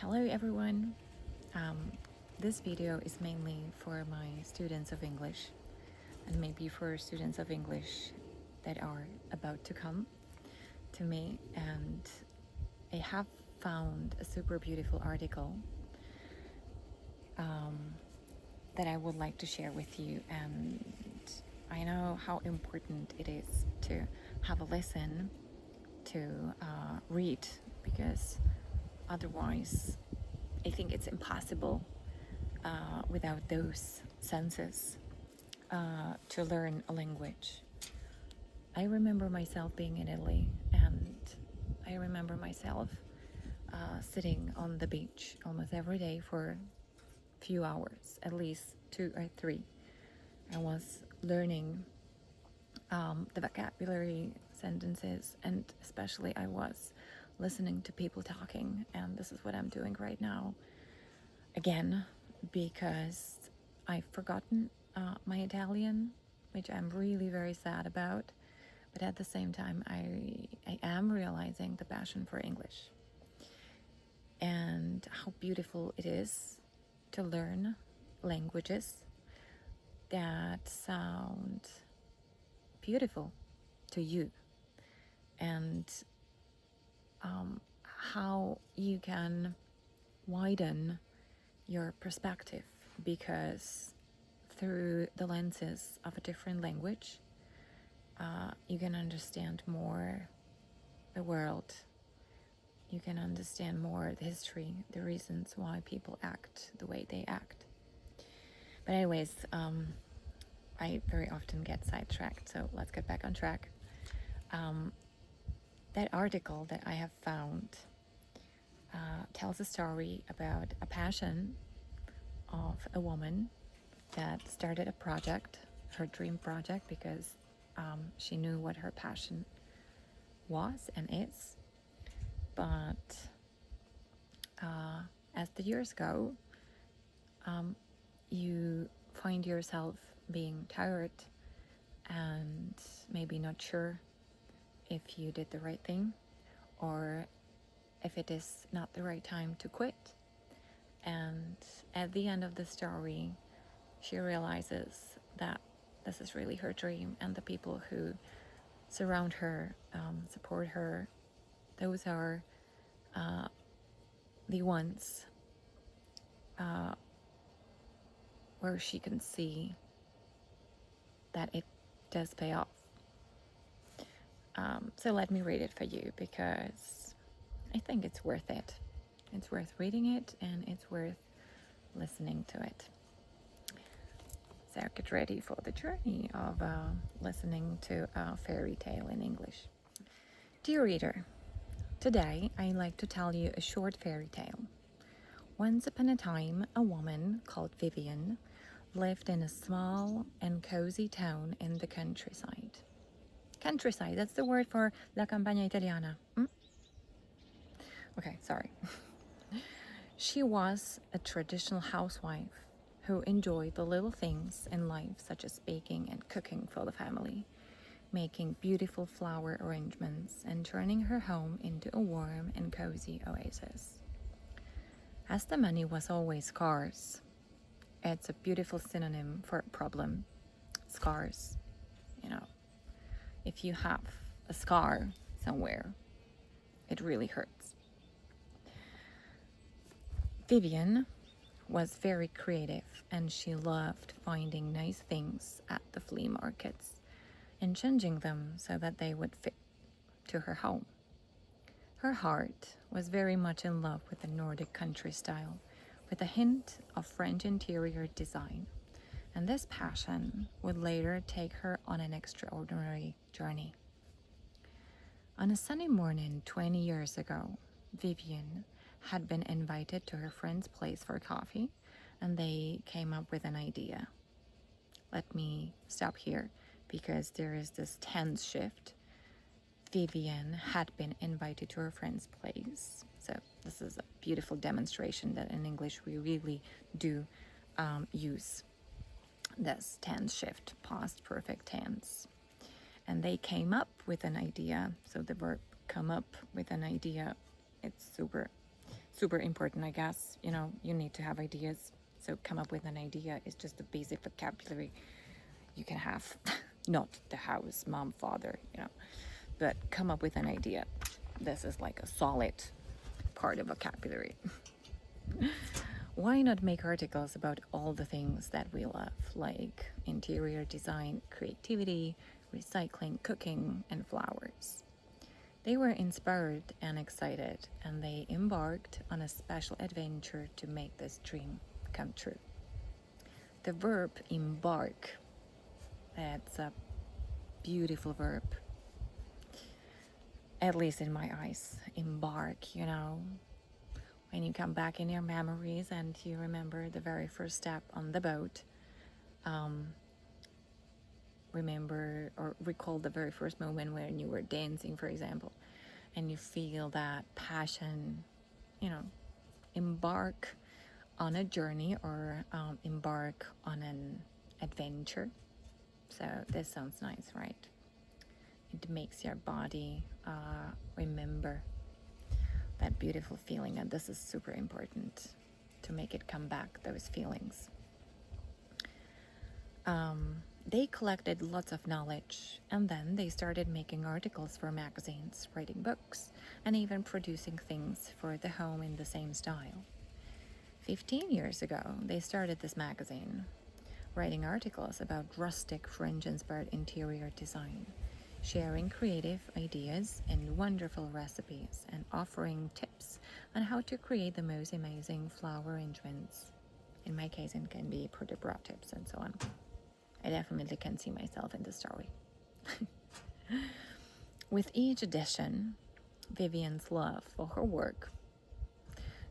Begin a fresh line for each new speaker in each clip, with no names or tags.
Hello everyone. Um, this video is mainly for my students of English and maybe for students of English that are about to come to me. And I have found a super beautiful article that I would like to share with you. And I know how important it is to have a listen, to read, because otherwise I think it's impossible without those senses to learn a language. I remember myself being in Italy, and I remember myself sitting on the beach almost every day for a few hours, at least 2 or 3. I was learning the vocabulary, sentences, and especially I was listening to people talking, and this is what I'm doing right now. Again, because I've forgotten my Italian, which I'm really very sad about. But at the same time, I am realizing the passion for English and how beautiful it is to learn languages that sound beautiful to you, and how you can widen your perspective, because through the lenses of a different language, you can understand more the world. You can understand more the history, the reasons why people act the way they act. But anyways, I very often get sidetracked, so let's get back on track. That article that I have found tells a story about a passion of a woman that started a project, her dream project, because she knew what her passion was and is. But as the years go, you find yourself being tired and maybe not sure if you did the right thing or if it is not the right time to quit. And at the end of the story, she realizes that this is really her dream, and the people who surround her, support her, those are the ones where she can see that it does pay off. So let me read it for you, because I think it's worth it. It's worth reading it, and it's worth listening to it. So get ready for the journey of listening to a fairy tale in English. Dear reader, today I'd like to tell you a short fairy tale. Once upon a time, a woman called Vivian lived in a small and cozy town in the countryside. Countryside, that's the word for La Campagna Italiana. Okay, sorry. She was a traditional housewife who enjoyed the little things in life, such as baking and cooking for the family, making beautiful flower arrangements, and turning her home into a warm and cozy oasis. As the money was always scarce, it's a beautiful synonym for a problem. Scars. You know, if you have a scar somewhere, it really hurts. Vivian was very creative, and she loved finding nice things at the flea markets and changing them so that they would fit to her home. Her heart was very much in love with the Nordic country style, with a hint of French interior design, and this passion would later take her on an extraordinary journey. On a sunny morning 20 years ago, Vivian had been invited to her friend's place for coffee, and they came up with an idea. Let me stop here, because there is this tense shift. Vivian had been invited to her friend's place. So this is a beautiful demonstration that in English we really do use this tense shift, past perfect tense. And they came up with an idea. So the verb come up with an idea, it's super super important, I guess. You know, you need to have ideas. So come up with an idea is just the basic vocabulary you can have. Not the house, mom, father, you know, but come up with an idea. This is like a solid part of vocabulary. Why not make articles about all the things that we love, like interior design, creativity, recycling, cooking, and flowers? They were inspired and excited, and they embarked on a special adventure to make this dream come true. The verb embark, that's a beautiful verb, at least in my eyes. Embark, you know, when you come back in your memories and you remember the very first step on the boat, remember or recall the very first moment when you were dancing, for example, and you feel that passion, you know, embark on a journey or embark on an adventure. So this sounds nice, right? It makes your body remember that beautiful feeling, and this is super important to make it come back, those feelings. They collected lots of knowledge, and then they started making articles for magazines, writing books, and even producing things for the home in the same style. 15 years ago, they started this magazine, writing articles about rustic French-inspired interior design, sharing creative ideas and wonderful recipes, and offering tips on how to create the most amazing flower arrangements. In my case, it can be port de bras tips and so on. I definitely can see myself in the story. With each edition, Vivian's love for her work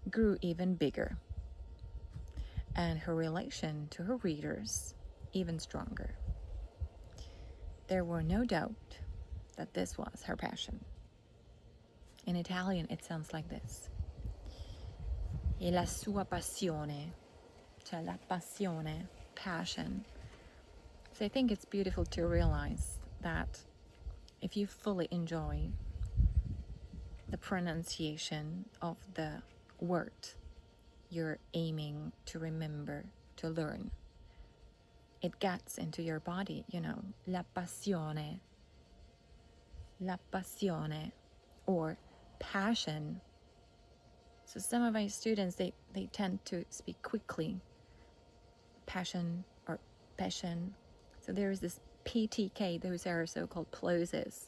grew even bigger, and her relation to her readers even stronger. There were no doubt that this was her passion. In Italian, it sounds like this. E la sua passione, cioè la passione, passion. So I think it's beautiful to realize that if you fully enjoy the pronunciation of the word you're aiming to remember, to learn, it gets into your body, you know, la passione, or passion. So some of my students, they tend to speak quickly, passion or passion. So there is this PTK, those are so-called plosives,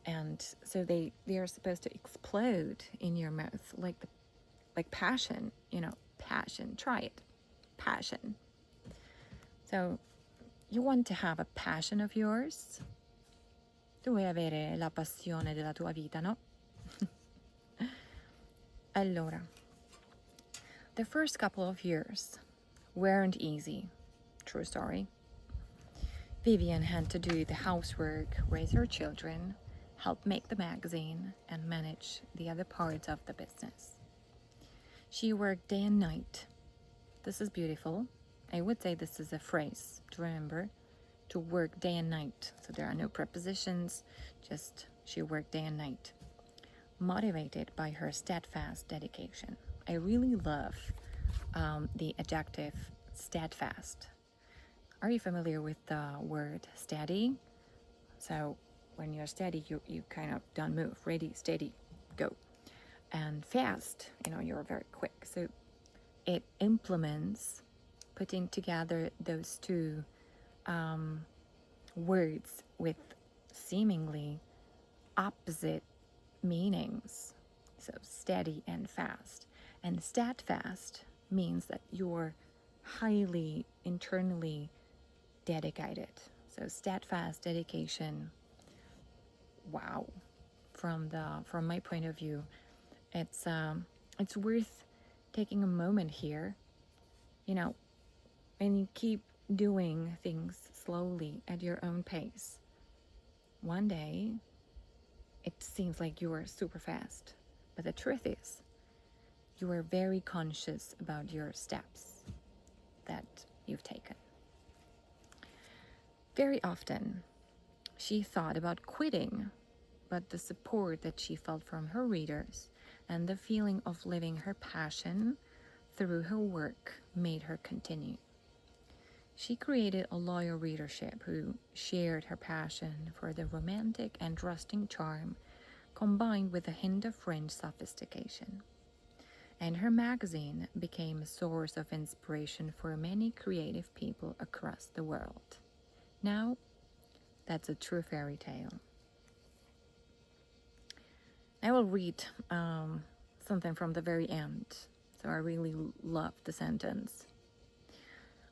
and so they are supposed to explode in your mouth like passion, you know, passion. Try it, passion. So you want to have a passion of yours? Tu vuoi avere la passione della tua vita, no? Allora, the first couple of years weren't easy. True story. Vivian had to do the housework, raise her children, help make the magazine, and manage the other parts of the business. She worked day and night. This is beautiful. I would say this is a phrase to remember, to work day and night. So there are no prepositions, just she worked day and night. Motivated by her steadfast dedication. I really love the adjective steadfast. Are you familiar with the word steady? So when you're steady, you kind of don't move. Ready, steady, go. And fast, you know, you're very quick. So it implements putting together those two words with seemingly opposite meanings. So steady and fast. And steadfast means that you're highly internally dedicated. So steadfast dedication. Wow. From my point of view, it's worth taking a moment here. You know, when you keep doing things slowly at your own pace, one day it seems like you are super fast. But the truth is, you are very conscious about your steps that you've taken. Very often, she thought about quitting, but the support that she felt from her readers and the feeling of living her passion through her work made her continue. She created a loyal readership who shared her passion for the romantic and trusting charm combined with a hint of French sophistication. And her magazine became a source of inspiration for many creative people across the world. Now, that's a true fairy tale. I will read something from the very end. So I really love the sentence.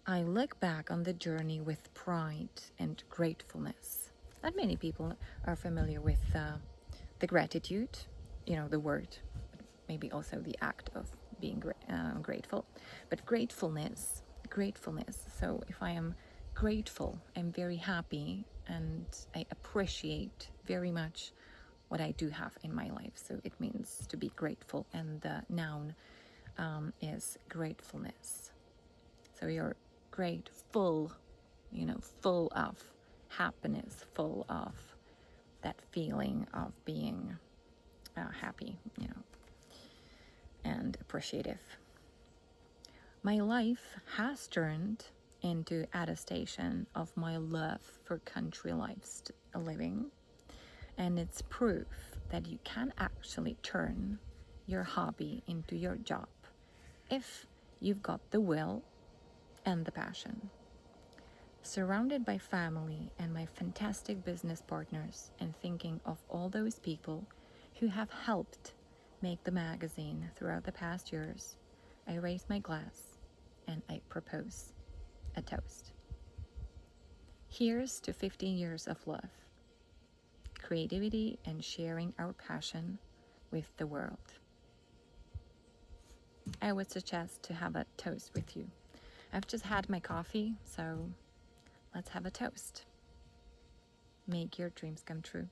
I look back on the journey with pride and gratefulness. Not many people are familiar with the gratitude, the word, maybe also the act of being grateful. But gratefulness. So if I am grateful, I'm very happy and I appreciate very much what I do have in my life. So it means to be grateful, and the noun is gratefulness. So you're grateful, full of happiness, full of that feeling of being happy, and appreciative. My life has turned into attestation of my love for country living, and it's proof that you can actually turn your hobby into your job if you've got the will and the passion. Surrounded by family and my fantastic business partners, and thinking of all those people who have helped make the magazine throughout the past years, I raise my glass and I propose a toast. Here's to 15 years of love, creativity, and sharing our passion with the world. I would suggest to have a toast with you. I've just had my coffee, so let's have a toast. Make your dreams come true.